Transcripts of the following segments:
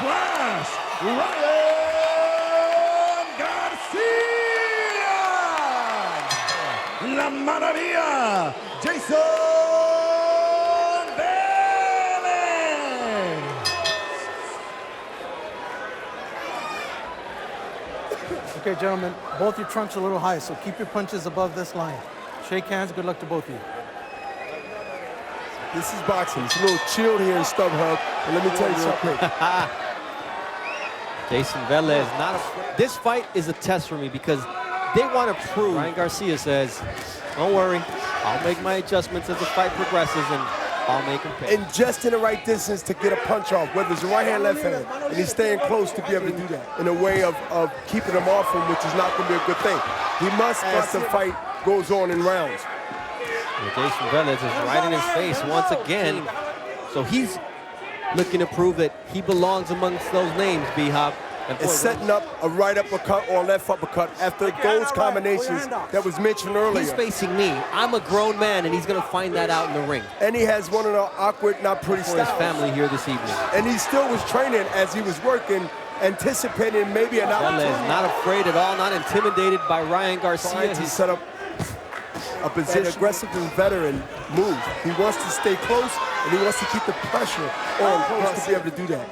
Flash, Ryan Garcia! La Maravilla, Jayson Velez! Okay, gentlemen, both your trunks are a little high, so keep your punches above this line. Shake hands. Good luck to both of you. This is boxing. It's a little chilled here in StubHub. And let me tell you something. Jayson Velez, this fight is a test for me because they want to prove. Ryan Garcia says, don't worry, I'll make my adjustments as the fight progresses and I'll make him pay. And just in the right distance to get a punch off, whether it's a right hand, left hand, and he's staying close to be able to do that in a way of keeping him off him, which is not going to be a good thing. He must, as the fight goes on in rounds. Jayson Velez is right in his face once again. So he's looking to prove that he belongs amongst those names, B-Hop. It's setting up a right uppercut or a left uppercut after those combinations that was mentioned earlier. He's facing me. I'm a grown man, and he's going to find that out in the ring. And he has one of the awkward, not pretty for styles. his family here this evening. And he still was training as he was working, anticipating maybe an opportunity. Velez not afraid at all, not intimidated by Ryan Garcia. He set up a position, aggressive and veteran move. He wants to stay close, and he wants to keep the pressure on close to be able to do that.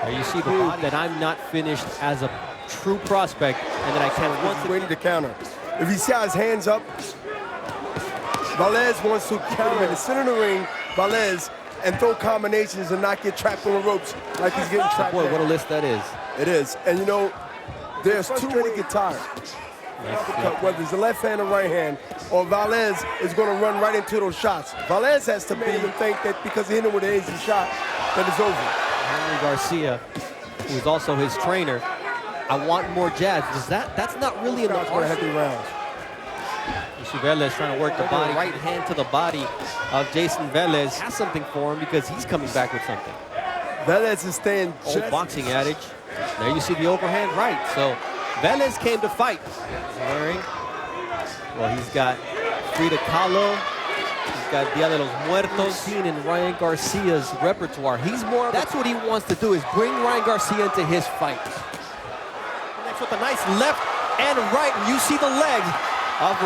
There you see the body that I'm not finished as a true prospect, and that I can't once waiting to counter. If you see how his hands up, Velez wants to counter in the center of the ring, Velez, and throw combinations and not get trapped on the ropes like he's getting trapped. Boy, what a list that is. It is, and you know, there's two ways to get tired. Whether it's the left hand or right hand, or Velez is going to run right into those shots. Velez has to make him think that because he hit him with an easy shot, that it's over. Henry Garcia, who's also his trainer, I want more jabs. That's not really enough. Heavy rounds. You see Velez trying to work the body, right hand to the body of Jayson Velez. Has something for him because he's coming back with something. Velez is staying old boxing adage. There you see the overhand right. So Velez came to fight. Well, he's got Frida Kahlo. He's got Dia de los Muertos. Seen in Ryan Garcia's repertoire. He's more. That's what he wants to do, is bring Ryan Garcia into his fight. Next with a nice left and right. And you see the legs of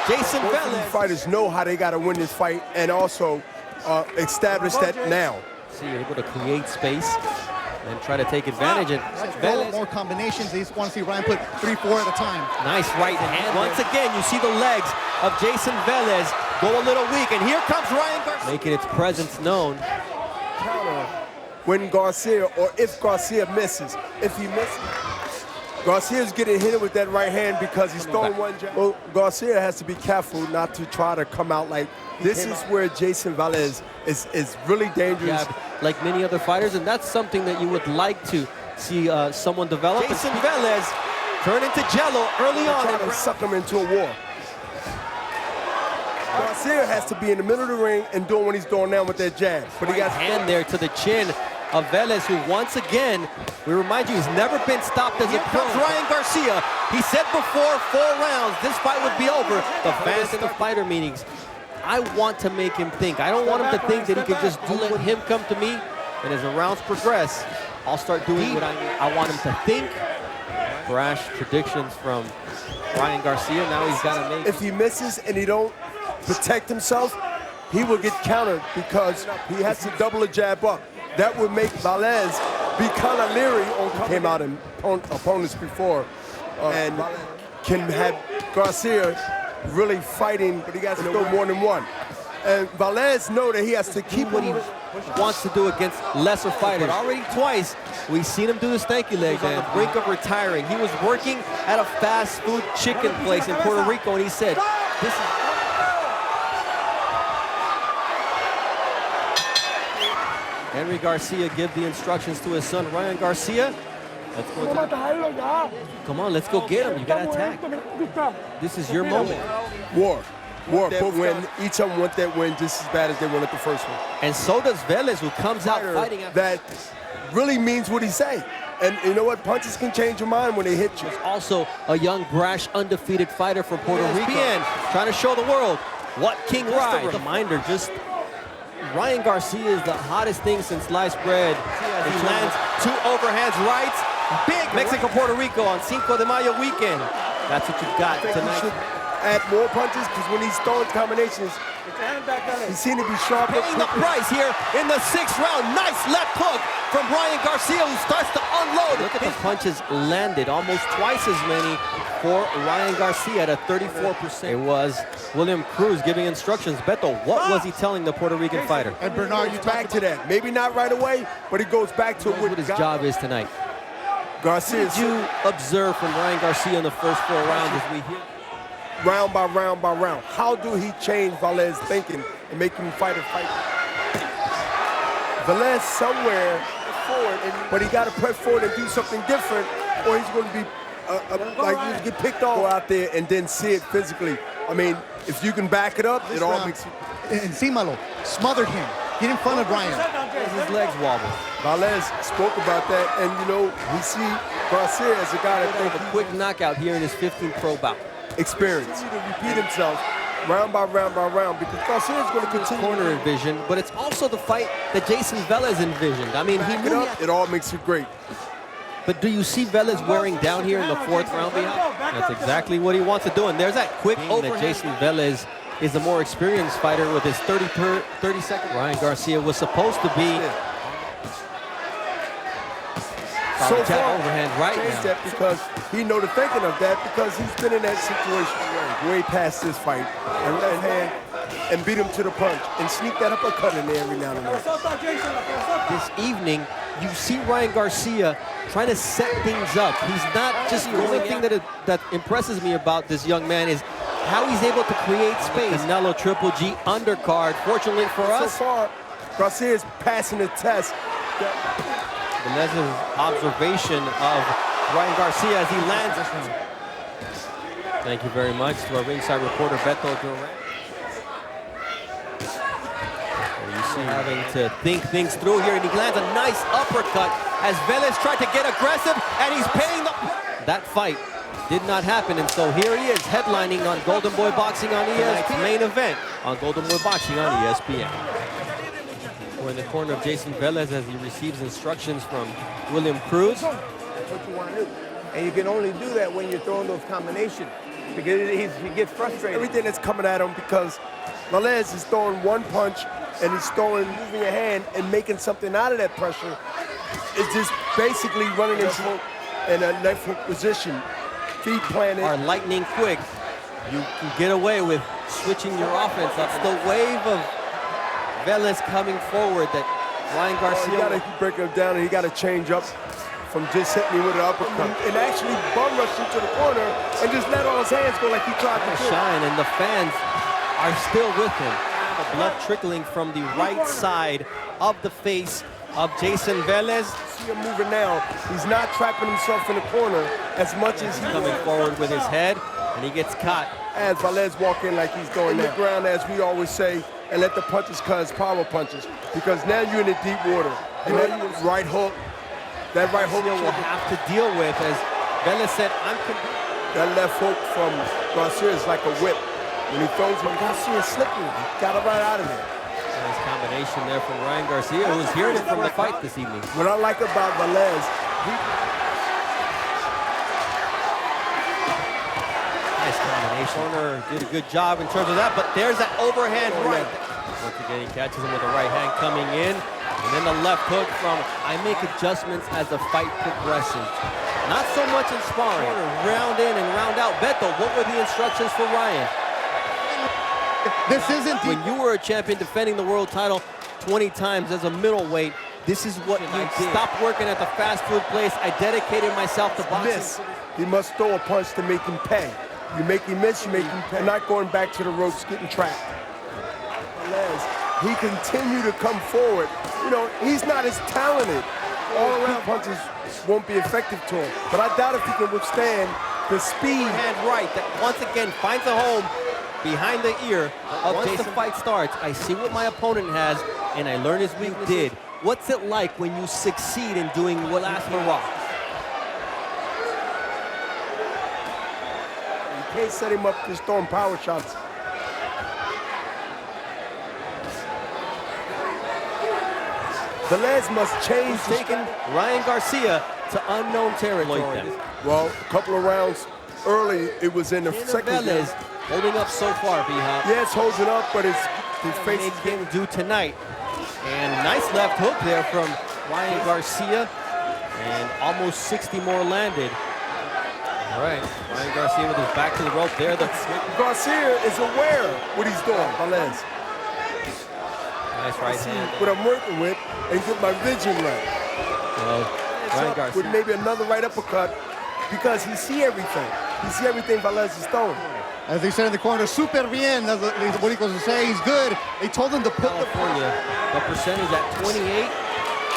Jayson Velez. Fighters know how they got to win this fight and also establish that now. See, you're able to create space and try to take advantage. And Velez, more combinations. They just want to see Ryan put 3-4 at a time. Nice right hand. Once again, you see the legs of Jayson Velez go a little weak, and here comes Ryan Garcia, making its presence known. Counter when Garcia, or if Garcia misses. If he misses, Garcia's getting hit with that right hand because he's throwing one jab. Well, Garcia has to be careful not to try to come out like this. Is where Jayson Velez is really dangerous. Yeah, like many other fighters, and that's something that you would like to see someone develop. Jayson Velez turn into jello early on. Trying to suck him into a war. Garcia has to be in the middle of the ring and doing what he's doing now with that jab. But he got hand there to the chin of Velez, who once again, we remind you, he's never been stopped as a pro. Ryan Garcia, he said before 4 rounds, this fight would be over. The fans in the fighter meetings, I want to make him think. I don't want him to think that he can just let him come to me, and as the rounds progress, I'll start doing what I need. I want him to think. Brash predictions from Ryan Garcia. Now he's got to make. If he misses and he don't protect himself, he will get countered because he has to double a jab up. That would make Velez be kind of leery on came out in opponents before and can have Garcia really fighting, but he got to go more than one. And Velez know that he has to keep what he wants to do against lesser fighters. Already twice, we've seen him do the stanky leg on the brink of retiring. He was working at a fast food chicken place in Puerto Rico, and he said, "This is." Henry Garcia give the instructions to his son, Ryan Garcia. Let's go. Come on, let's go get him. You got to attack. This is your moment. War, but win. Each of them want that win just as bad as they wanted the first one. And so does Velez, who comes out fighting. That really means what he say. And you know what? Punches can change your mind when they hit you. He's also a young, brash, undefeated fighter from Puerto Rico. Trying to show the world what King Ry. Reminder, just Ryan Garcia is the hottest thing since sliced bread. He lands 2 overhands rights. Big Mexico-Puerto Rico on Cinco de Mayo weekend. That's what you've got I think he tonight. should add more punches because when he's throwing combinations, he seemed to be sharper. Paying the price here in the 6th round. Nice left hook from Ryan Garcia, who starts to unload. Look at the punches landed, almost twice as many for Ryan Garcia at a 34%. It was William Cruz giving instructions. Beto, what was he telling the Puerto Rican fighter? And Bernard, you Back to that. Maybe not right away, but he goes back to What his job is tonight. Garcia. What did you observe from Ryan Garcia in the first 4 rounds as we hear? Round by round by round. How do he change Velez thinking and make him fight a fight? Velez somewhere forward, but he got to press forward and do something different, or he's going to be like you get picked off out there and then see it physically. I mean, if you can back it up, it all makes. And Simalo smothered him. Get in front of Ryan. His legs wobble. Velez spoke about that, and you know, we see Garcia as a guy that A quick knockout here in his 15th pro bout. experience. He to repeat himself round by round by round because Garcia is going to continue. Corner envisioned, but it's also the fight that Jayson Velez envisioned. I mean, he Back it knew up, it all makes it great. But do you see Velez wearing down here in the 4th round behind? That's exactly what he wants to do. And there's that quick that Jayson Velez is the more experienced fighter with his 30-second. Ryan Garcia was supposed to be So jab far, overhand right changed now. that because he know the thinking of that because he's been in that situation way past this fight and left hand and beat him to the punch and sneak that uppercut in there every now and then. This evening, you see Ryan Garcia trying to set things up. He's not just the only thing that impresses me about this young man is how he's able to create space. Canelo Triple G undercard. Fortunately for So us, far, Garcia is passing the test. Velez's observation of Ryan Garcia as he lands. Thank you very much to our ringside reporter, Beto Duran. You see having to think things through here, and he lands a nice uppercut as Velez tried to get aggressive, and he's paying the price. That fight did not happen, and so here he is headlining on Golden Boy Boxing on ESPN. Main event on Golden Boy Boxing on ESPN. We're in the corner of Jayson Velez as he receives instructions from William Cruz. That's what you want to do. And you can only do that when you're throwing those combinations because he gets frustrated. Everything that's coming at him because Velez is throwing one punch and he's throwing, moving your hand and making something out of that pressure. It's just basically running into in a left hook position. Feet planted. Are lightning quick. You can get away with switching your offense up. The wave of Velez coming forward that Ryan Garcia. You gotta break him down and he gotta change up from just hitting me with an uppercut and actually bum rush into the corner and just let all his hands go like he tried to do. Shine, and the fans are still with him. The blood trickling from the right side of the face of Jayson Velez. See him moving now. He's not trapping himself in the corner as much as he's coming forward with his head, and he gets caught. As Velez walk in like he's going in the ground, as we always say, and let the punches cause power punches. Because now you're in the deep water. And that right hook, that right hook will have to deal with, as Velez said, that left hook from Garcia is like a whip. When he throws him, Garcia is slippery. Got to run out of there. Nice combination there from Ryan Garcia, who was hearing it from the fight this evening. What I like about Velez, nice combination. Corner did a good job in terms of that, but there's that overhand right. Once again, he catches him with the right hand coming in, and then the left hook from, I make adjustments as the fight progresses. Not so much in sparring. Round in and round out. Beto, what were the instructions for Ryan? This isn't when you were a champion defending the world title 20 times as a middleweight, this is what you did. Stopped working at the fast food place. I dedicated myself to boxing. miss. He must throw a punch to make him pay. You make him miss, you make him pay. Not going back to the ropes, getting trapped. Velez, he continued to come forward. You know, he's not as talented. All-around punches won't be effective to him. But I doubt if he can withstand the speed. Hand right that once again finds a home behind the ear of once the fight starts. I see what my opponent has, and I learn his weakness. Did. What's it like when you succeed in doing what last hurrah? You can't set him up just throwing power shots. Velez must change the Taking Ryan Garcia to unknown territory. Well, a couple of rounds early, it was in the second Velez holding up so far, B-Hop. Yeah, it's holding up, but his face is getting due tonight. And nice left hook there from Ryan Garcia. And almost 60 more landed. All right, Ryan Garcia with his back to the rope there. Garcia is aware what he's doing, Velez. Nice right hand. What I'm working with, and get my vision right. Well, Ryan Garcia. With maybe another right uppercut, because he see everything. He see everything Velez is throwing. As they said in the corner, super bien, as the Boricuas say, he's good. They told him to put California, the percentage at 28.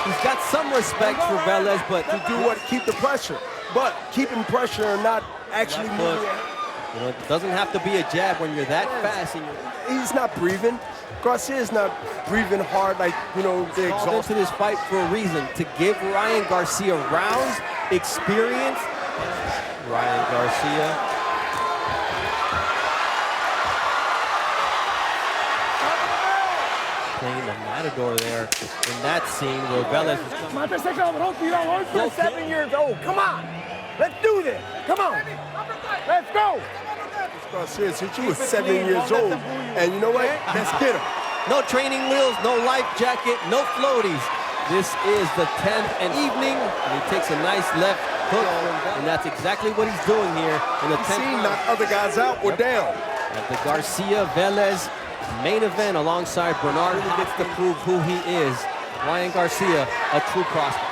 He's got some respect for Velez, but to do what? Keep the pressure. But keeping pressure and not actually moving. You know, it doesn't have to be a jab when you're that fast. And he's not breathing. Garcia is not breathing hard like, you know, they're exhausted. Into this fight for a reason, to give Ryan Garcia rounds, experience. Ryan Garcia. Playing the matador there in that scene where Velez is coming. You're 7 years old. Come on. Let's do this. Come on. Let's go. Garcia, since you were 7 years old, and you know what? Let's get him. No training wheels, no life jacket, no floaties. This is the 10th and evening, and he takes a nice left hook, and that's exactly what he's doing here in the 10th round. Knock other guys out or down. At the Garcia-Velez main event alongside Bernard Hopkins to prove who he is. Ryan Garcia, a true prospect.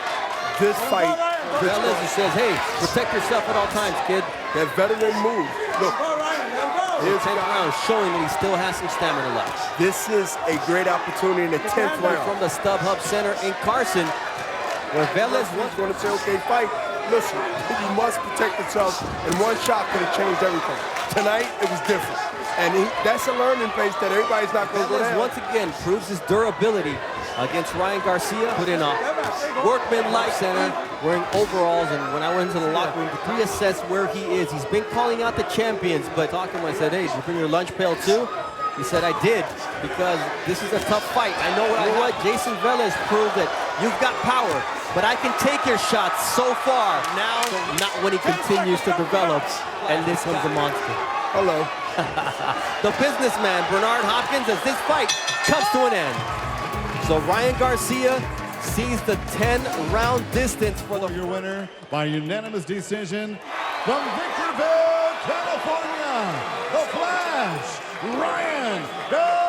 This fight, Velez says, hey, protect yourself at all times, kid. That veteran move. Look, here's 10th round showing that he still has some stamina left. This is a great opportunity in the 10th round. From the StubHub Center in Carson, where Velez was going to say, okay, fight. Listen, you must protect yourself, and one shot could have changed everything. Tonight, it was different. And that's a learning place that everybody's not going to go down. Once again proves his durability against Ryan Garcia. Put in a workman-like center, wearing overalls, and when I went into the locker room to reassess where he is, he's been calling out the champions, but talking to him, I said, hey, did you bring your lunch pail too? He said, I did, because this is a tough fight. I know what Jayson Velez proved that you've got power, but I can take your shots so far. Now, not when he continues to develop, and this comes a monster. Hello. The businessman, Bernard Hopkins, as this fight comes to an end. So Ryan Garcia sees the 10-round distance for your winner by unanimous decision from Victorville, California, the Flash, Ryan Garcia!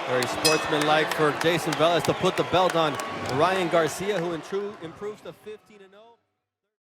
Very sportsmanlike for Jayson Velez to put the belt on Ryan Garcia, who improves to 15-0.